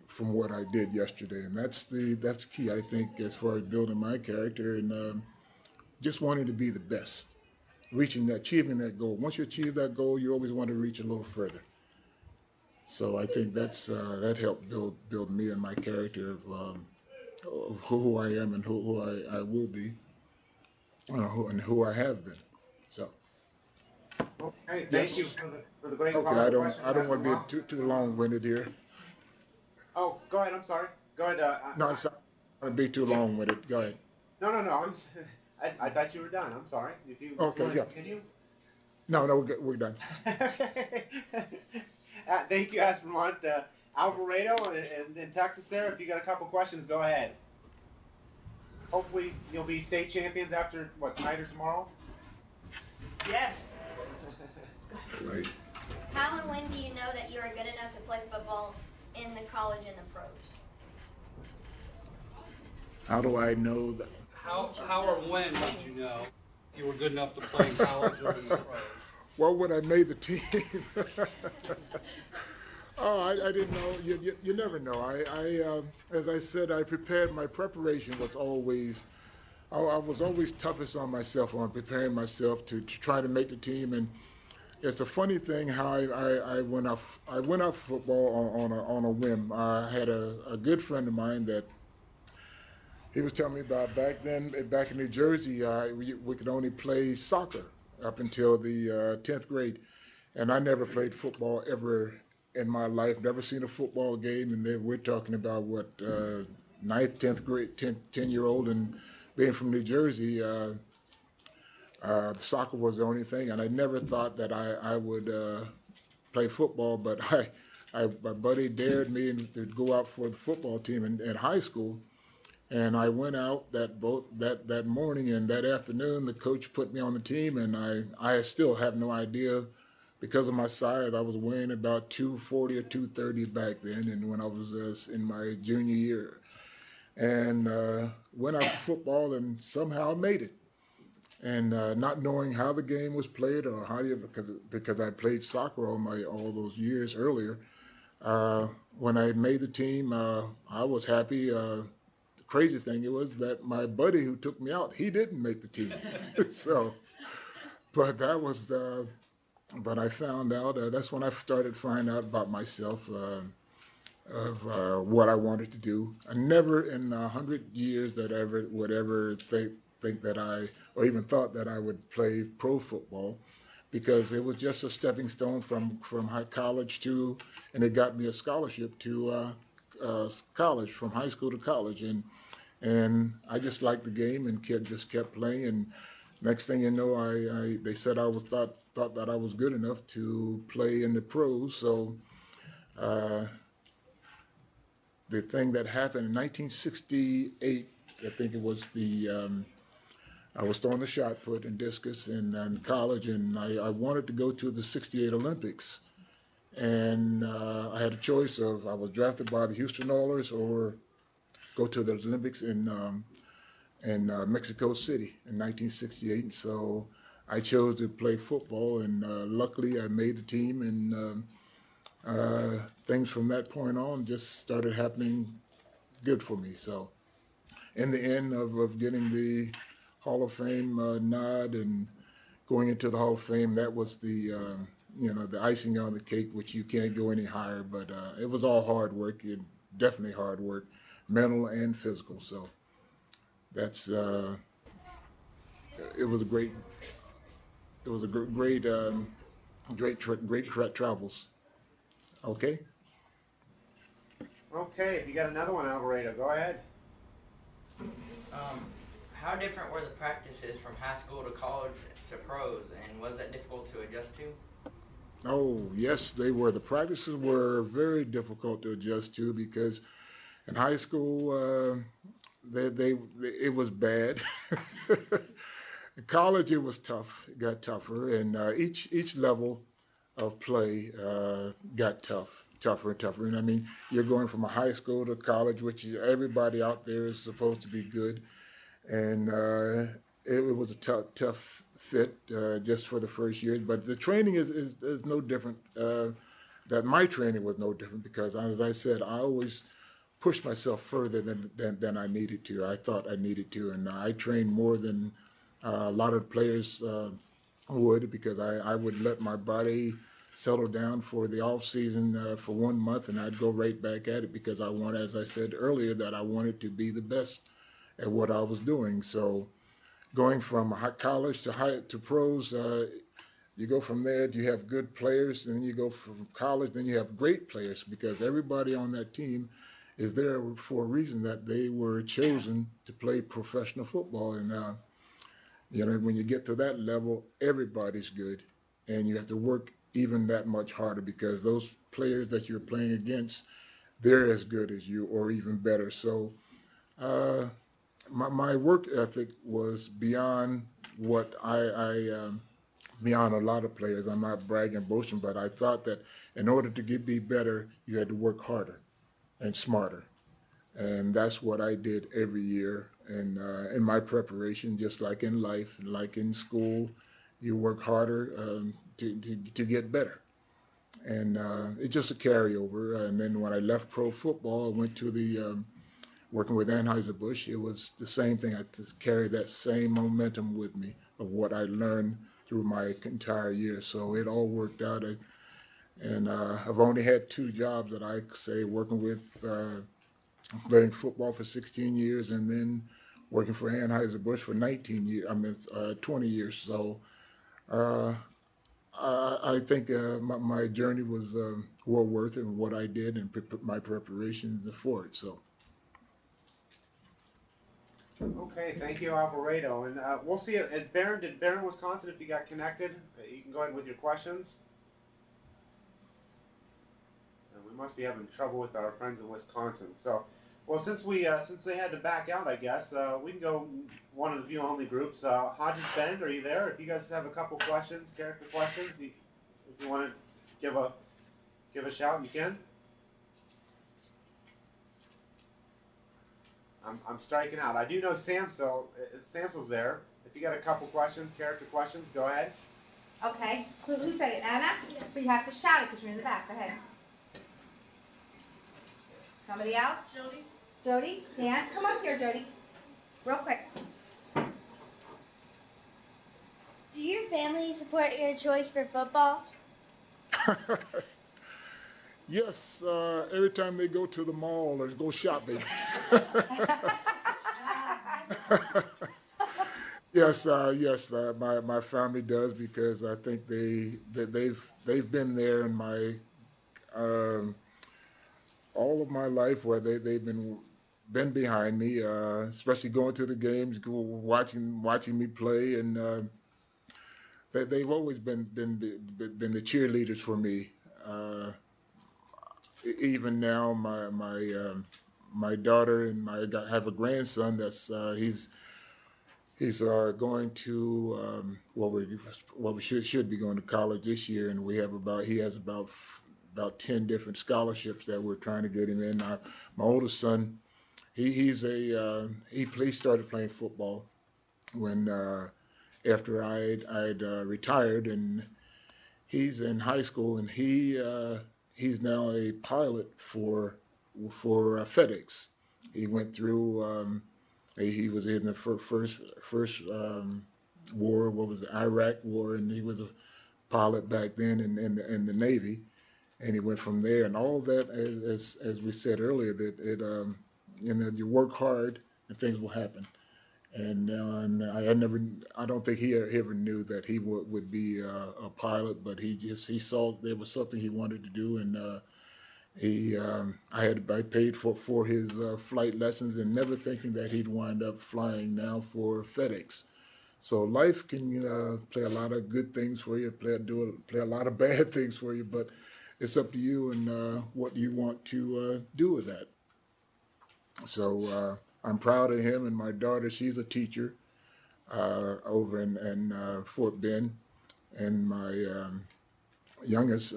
from what I did yesterday? And that's key, I think, as far as building my character and just wanting to be the best, achieving that goal. Once you achieve that goal, you always want to reach a little further. So I think that helped build me and my character of who I am and who I will be, and who I have been. So. Okay, thank you for the great Okay, questions. I don't want to be too long-winded here. Oh, go ahead. I'm sorry. Go ahead. No, it's not going to be too long-winded. Go ahead. No. I thought you were done. I'm sorry. If you Okay, want to yeah. continue. No, we're done. Thank you, Aspermont. Alvarado in Texas there, if you got a couple questions, go ahead. Hopefully you'll be state champions after, tonight or tomorrow? Yes. Right. How and when do you know that you are good enough to play football in the college and the pros? How do I know that? How or when did you know you were good enough to play in college or in the pros? Well, when I made the team. Oh, I didn't know. You never know. As I said, my preparation was always, I was always toughest on myself on preparing myself to try to make the team. And it's a funny thing how I went off football on a whim. I had a good friend of mine that he was telling me about back in New Jersey, we could only play soccer up until the 10th grade. And I never played football ever in my life, never seen a football game. And then we're talking about 9th, 10th grade, 10-year-old, and being from New Jersey, soccer was the only thing. And I never thought that I would play football, but my buddy dared me to go out for the football team in high school. And I went out that morning, and that afternoon the coach put me on the team, and I still have no idea, because of my size. I was weighing about 240 or 230 back then, and when I was in my junior year, and went out for football and somehow made it. And not knowing how the game was played or because I played soccer all those years earlier, When I made the team, I was happy. The crazy thing it was that my buddy who took me out, he didn't make the team. So, but that was but I found out, that's when I started finding out about myself, of what I wanted to do. I never in 100 years that I ever would ever think that or even thought that I would play pro football, because it was just a stepping stone from high college and it got me a scholarship to college, from high school to college, and I just liked the game and just kept playing. And next thing you know, they said thought that I was good enough to play in the pros. So uh, the thing that happened in 1968, I think it was I was throwing the shot put and discus in college, and I wanted to go to the '68 Olympics. And I had a choice of, I was drafted by the Houston Oilers or go to the Olympics in Mexico City in 1968. And so I chose to play football, and luckily I made the team, and things from that point on just started happening good for me. So in the end of getting the Hall of Fame nod and going into the Hall of Fame, that was the icing on the cake, which you can't go any higher. But it was all hard work, definitely hard work, mental and physical. So that's it was a great great travels. Okay. Okay, if you got another one, Alvarado, go ahead. How different were the practices from high school to college to pros, and was that difficult to adjust to? Oh, yes, they were. The practices were very difficult to adjust to, because in high school, it was bad. In college, it was tough. It got tougher, and each level of play got tougher and tougher. And I mean, you're going from a high school to college, which everybody out there is supposed to be good, and it was a tough fit just for the first year. But the training is no different. That my training was no different, because, as I said, I always pushed myself further than I needed to. I thought I needed to, and I trained more than a lot of players would, because I would let my body settle down for the off season for 1 month, and I'd go right back at it, because as I said earlier, that I wanted to be the best at what I was doing. So going from college to pros, you go from there, you have good players, and then you go from college, then you have great players, because everybody on that team is there for a reason, that they were chosen to play professional football. And when you get to that level, everybody's good, and you have to work even that much harder, because those players that you're playing against, they're as good as you or even better. So my work ethic was beyond what beyond a lot of players. I'm not bragging, boasting, but I thought that in order to be better, you had to work harder and smarter. And that's what I did every year. And in my preparation, just like in life, like in school, you work harder to get better. And it's just a carryover. And then when I left pro football, I went to the working with Anheuser-Busch. It was the same thing. I carried that same momentum with me of what I learned through my entire year. So it all worked out. And I've only had 2 jobs that I say, working with playing football for 16 years, and then working for Anheuser-Busch for 20 years. So I think my journey was well worth it, and what I did, and my preparations for it. So. Okay, thank you, Alvarado. And we'll see. Did Barron, Wisconsin, if you got connected, you can go ahead with your questions. We must be having trouble with our friends in Wisconsin. So, well, since they had to back out, I guess we can go one of the view-only groups. Hodges Bend, are you there? If you guys have a couple questions, character questions, if you want to give a shout, you can. I'm striking out. I do know Samsel's there. If you got a couple questions, character questions, go ahead. Okay. Who said it? Anna? But you have to shout it because you're in the back. Go ahead. Somebody else? Jody? Jody? Dan? Come up here, Jody. Real quick. Do your family support your choice for football? Yes, every time they go to the mall or go shopping. Yes, my family does because I think they've been there in my um, all of my life where they've been behind me, especially going to the games, watching me play, and they've always been the cheerleaders for me. Uh, Even now, my daughter and have a grandson that's he's going to we should be going to college this year, and he has about 10 different scholarships that we're trying to get him in. My oldest son, he started playing football when after I'd retired, and he's in high school, and he's now a pilot for FedEx. He went through. He was in the first war. What was the Iraq War, and he was a pilot back then in the Navy, and he went from there. And all that, as we said earlier, that you work hard and things will happen. And I don't think he ever knew that he would be a pilot, but he saw there was something he wanted to do, and I paid for his flight lessons, and never thinking that he'd wind up flying now for FedEx. So life can play a lot of good things for you, play a lot of bad things for you, but it's up to you and what you want to do with that. So I'm proud of him, and my daughter, she's a teacher over in Fort Bend, and my youngest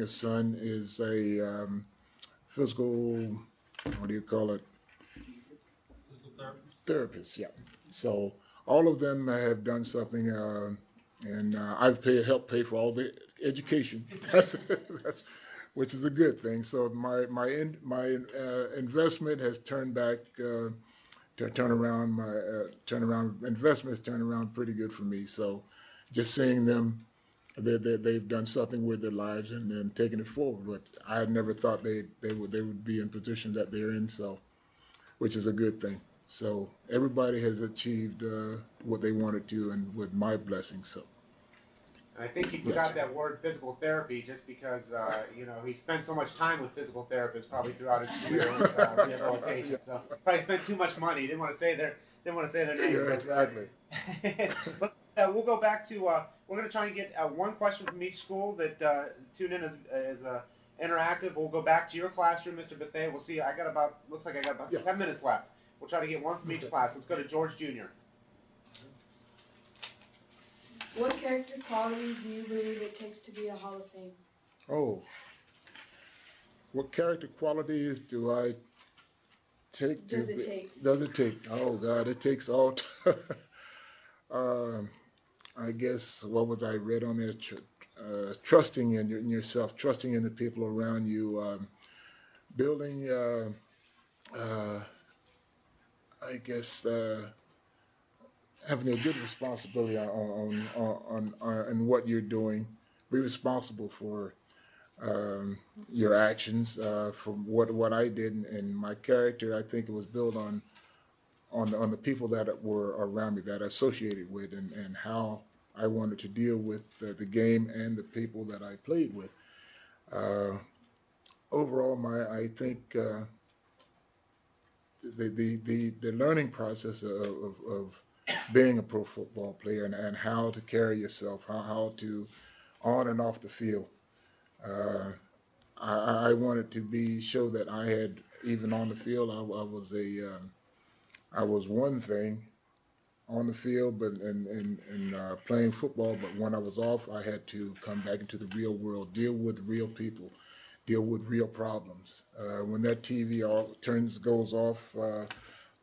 son is a physical, what do you call it? Therapist, yeah. So all of them have done something, and I've helped pay for all the education. Which is a good thing. So my investment has turned back to turn around. Investment has turned around pretty good for me. So just seeing them, they've done something with their lives and then taking it forward. But I had never thought they would be in position that they're in. So, which is a good thing. So everybody has achieved what they wanted to, and with my blessing. So. And I think he forgot that word physical therapy just because, he spent so much time with physical therapists probably throughout his career with rehabilitation. So probably spent too much money. Didn't want to say their name. Yeah, exactly. But we'll go back to, we're going to try and get one question from each school that tune in as interactive. We'll go back to your classroom, Mr. Bethea. We'll see. Looks like I got about 10 minutes left. We'll try to get one from each class. Let's go to George Jr. What character qualities do you believe it takes to be a Hall of Fame? Oh, what character qualities do I take? Does it take? Oh God, it takes all. I guess what was I read on there? Trusting in yourself, trusting in the people around you, building. I guess. Having a good responsibility on what you're doing. Be responsible for your actions. From what I did and my character, I think it was built on the people that were around me, that I associated with, and how I wanted to deal with the game and the people that I played with. Overall, I think the learning process of being a pro football player and how to carry yourself, how to on and off the field. I wanted to show that I had, even on the field, I was one thing on the field, but and playing football. But when I was off, I had to come back into the real world, deal with real people, deal with real problems. When that TV goes off.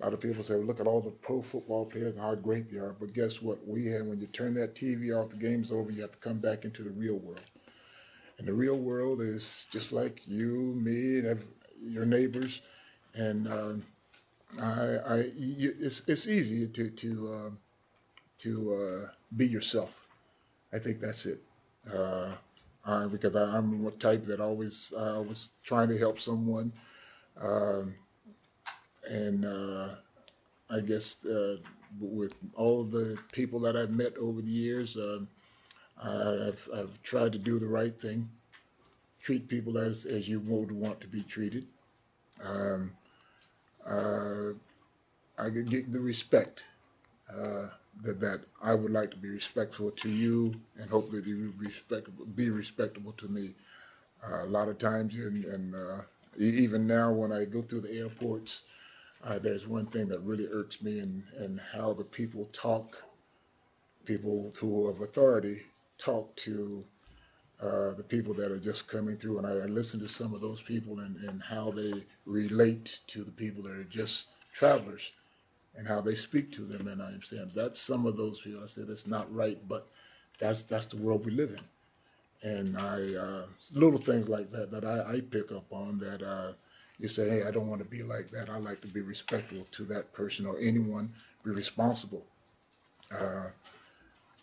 A lot of people say, look at all the pro football players and how great they are. But guess what? When you turn that TV off, the game's over, you have to come back into the real world. And the real world is just like you, me, and your neighbors, and it's easy to be yourself. I think that's it. Because I'm a type that always trying to help someone, um, and I guess with all the people that I've met over the years, I've tried to do the right thing, treat people as you would want to be treated. Um, uh, I could get the respect that I would like to be respectful to you, and hopefully you be respectable to me. A lot of times, and even now when I go through the airports, there's one thing that really irks me, and how the people who have authority talk to the people that are just coming through. And I listen to some of those people and how they relate to the people that are just travelers and how they speak to them. And I understand that's some of those people. I say that's not right, but that's the world we live in. And little things like that I pick up on that you say, hey, I don't want to be like that. I like to be respectful to that person or anyone, be responsible,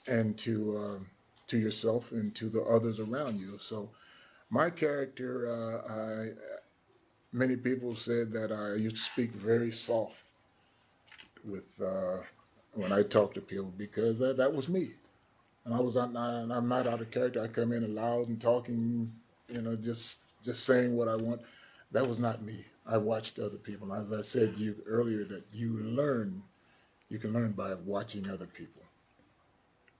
and to yourself and to the others around you. So my character, many people said that I used to speak very soft with when I talk to people, because that was me. And I'm not out of character. I come in loud and talking, just saying what I want. That was not me. I watched other people. As I said to you earlier, that you can learn by watching other people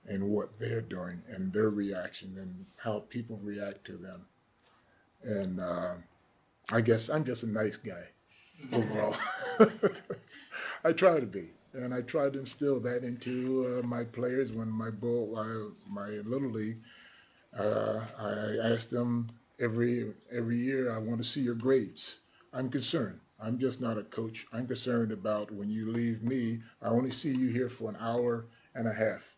and what they're doing and their reaction and how people react to them. And I guess I'm just a nice guy overall. I try to be. And I try to instill that into my players. When my little league, I ask them every year, I want to see your grades. I'm concerned. I'm just not a coach. I'm concerned about when you leave me, I only see you here for an hour and a half.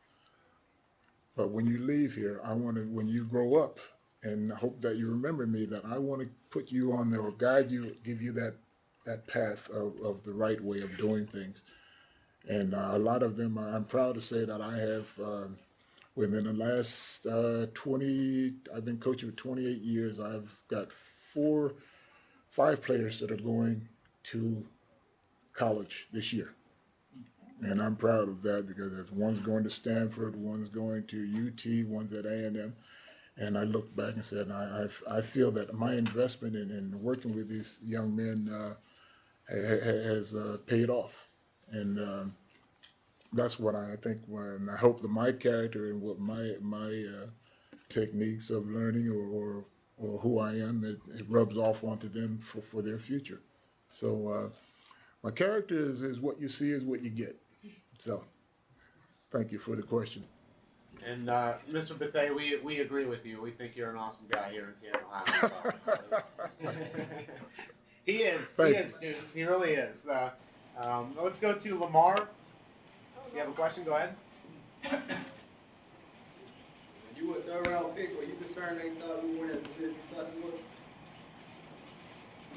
But when you leave here, I want to, when you grow up, and I hope that you remember me, that I want to put you on there or guide you, give you that path of the right way of doing things. And a lot of them, I'm proud to say that I have, within the last 20, I've been coaching for 28 years, I've got 5 players that are going to college this year. And I'm proud of that, because there's one's going to Stanford, one's going to UT, one's at A&M. And I look back and said, I feel that my investment in working with these young men has paid off. And that's what I think. When I hope that my character and what my techniques of learning or who I am, it rubs off onto them for their future. So my character is what you see is what you get. So thank you for the question. And Mr. Bethea, we agree with you. We think you're an awesome guy here in Canton, Ohio. He is, students. He really is. Let's go to Lamar. You have a question? Go ahead. You were third round pick. Were you concerned they thought we weren't as good as you thought we were?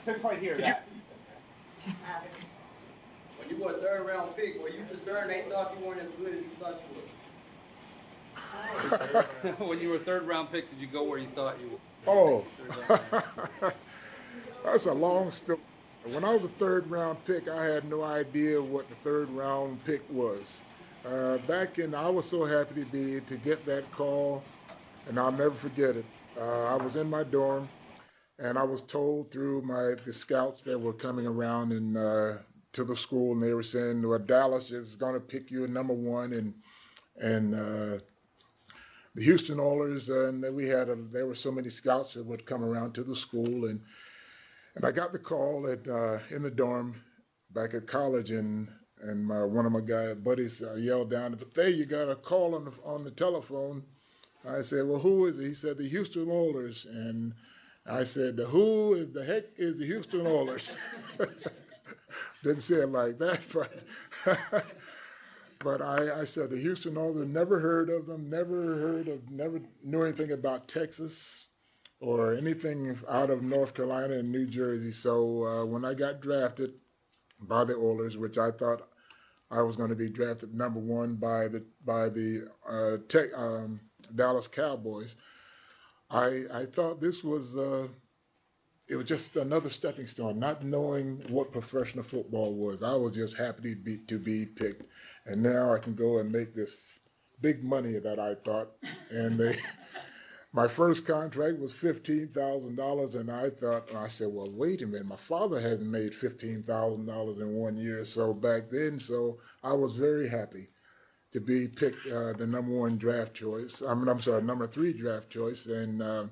Couldn't quite hear that. When you were a third round pick, were you concerned they thought you weren't as good as you thought you were? When you were a third round pick, did you go where you thought you were? Oh, that's a long story. When I was a third round pick, I had no idea what the third round pick was. I was so happy to get that call, and I'll never forget it. I was in my dorm, and I was told through the scouts that were coming around and to the school, and they were saying, well, Dallas is going to pick you at number 1, and the Houston Oilers, and there were so many scouts that would come around to the school, and I got the call in the dorm back at college, and one of my buddies yelled down, "Bethea, you got a call on the telephone." I said, "Well, who is it?" He said, "The Houston Oilers." And I said, "Who is the heck is the Houston Oilers?" Didn't say it like that, but I said the Houston Oilers. Never heard of them. Never knew anything about Texas. or anything out of North Carolina and New Jersey. So when I got drafted by the Oilers, which I thought I was going to be drafted number one by the Dallas Cowboys, I thought this was it was just another stepping stone, not knowing what professional football was. I was just happy to be picked, and now I can go and make this big money that I thought. And my first contract was $15,000, and I said, well, wait a minute, my father hadn't made $15,000 in 1 year, so back then, so I was very happy to be picked the number one draft choice. I'm sorry, number three draft choice, and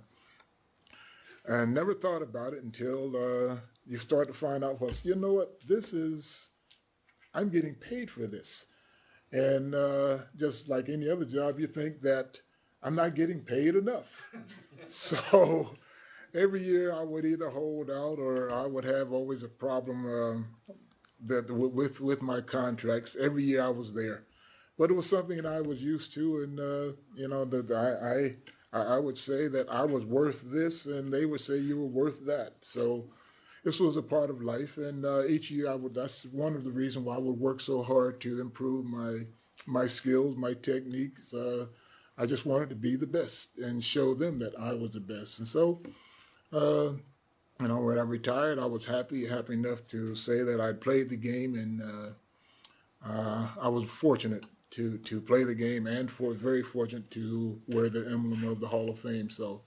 never thought about it until you start to find out, well, you know what, I'm getting paid for this. And just like any other job, you think that I'm not getting paid enough. So every year I would either hold out or I would have always a problem with my contracts. Every year I was there. But it was something that I was used to, and you know, I would say that I was worth this, and they would say you were worth that. So this was a part of life, and each year that's one of the reasons why I would work so hard to improve my skills, my techniques. I just wanted to be the best and show them that I was the best. And so, you know, when I retired, I was happy enough to say that I played the game, and I was fortunate to play the game, and very fortunate to wear the emblem of the Hall of Fame. So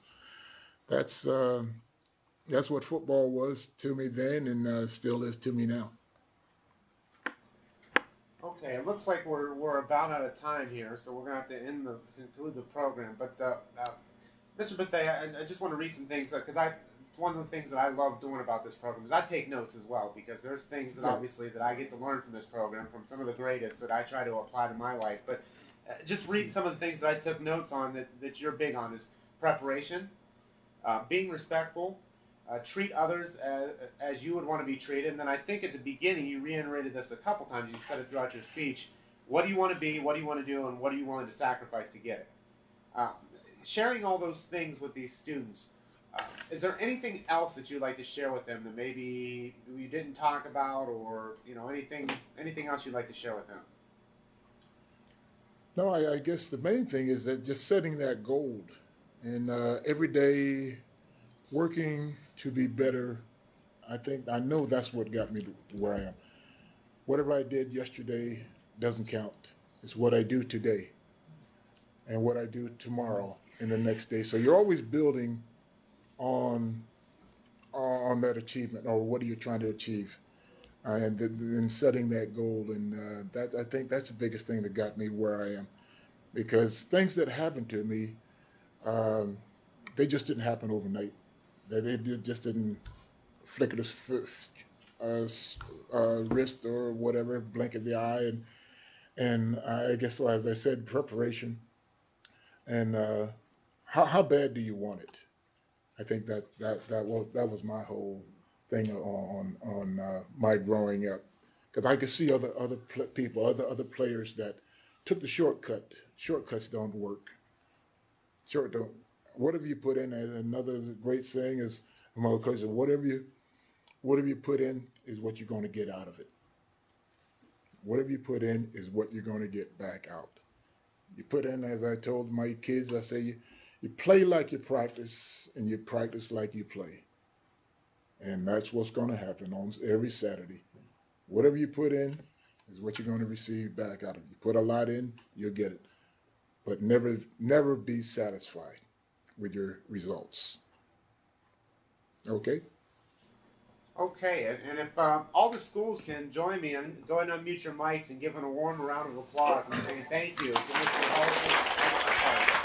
that's what football was to me then, and still is to me now. Okay, it looks like we're about out of time here, so we're gonna have to conclude the program. But Mr. Bethea, I just want to read some things because it's one of the things that I love doing about this program is I take notes as well, because there's things that obviously that I get to learn from this program from some of the greatest that I try to apply to my life. But just read some of the things that I took notes on that you're big on is preparation, being respectful. Treat others as you would want to be treated. And then I think at the beginning you reiterated this a couple times. You said it throughout your speech. What do you want to be? What do you want to do? And what are you willing to sacrifice to get it? Sharing all those things with these students, is there anything else that you'd like to share with them that maybe you didn't talk about, or you know, anything else you'd like to share with them? No, I guess the main thing is that just setting that goal, and every day working to be better. I know that's what got me to where I am. Whatever I did yesterday doesn't count. It's what I do today and what I do tomorrow and the next day. So you're always building on that achievement, or what are you trying to achieve, and setting that goal. And I think that's the biggest thing that got me where I am, because things that happened to me, they just didn't happen overnight. They just didn't flicker the wrist or whatever, blink of the eye, and I guess, as I said, preparation, and how bad do you want it? I think that was my whole thing on my growing up, because I could see other people, other players that took the shortcut. Shortcuts don't work. Whatever you put in, another great saying is, my coach said, whatever you put in is what you're going to get out of it. Whatever you put in is what you're going to get back out. You put in, as I told my kids, I say, you play like you practice, and you practice like you play. And that's what's going to happen on every Saturday. Whatever you put in is what you're going to receive back out of it. You put a lot in, you'll get it. But never be satisfied with your results. Okay? Okay, and if all the schools can join me and go ahead and unmute your mics and give them a warm round of applause and saying thank you to Mr. Hall.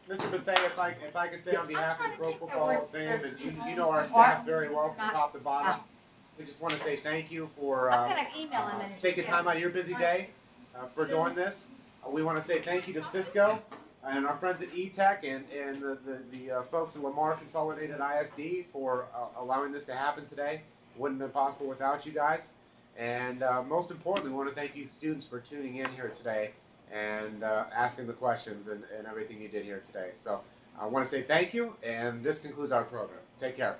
Mr. Bethea, if I could say on behalf of the Pro Football Hall of Fame, and you know our staff very well from top to bottom, we just want to say thank you for taking time out of your busy day for doing this. We want to say thank you to Cisco and our friends at E-Tech and the folks at Lamar Consolidated ISD for allowing this to happen today. Wouldn't have been possible without you guys. And most importantly, we want to thank you students for tuning in here today and asking the questions and everything you did here today. So I want to say thank you, and this concludes our program. Take care.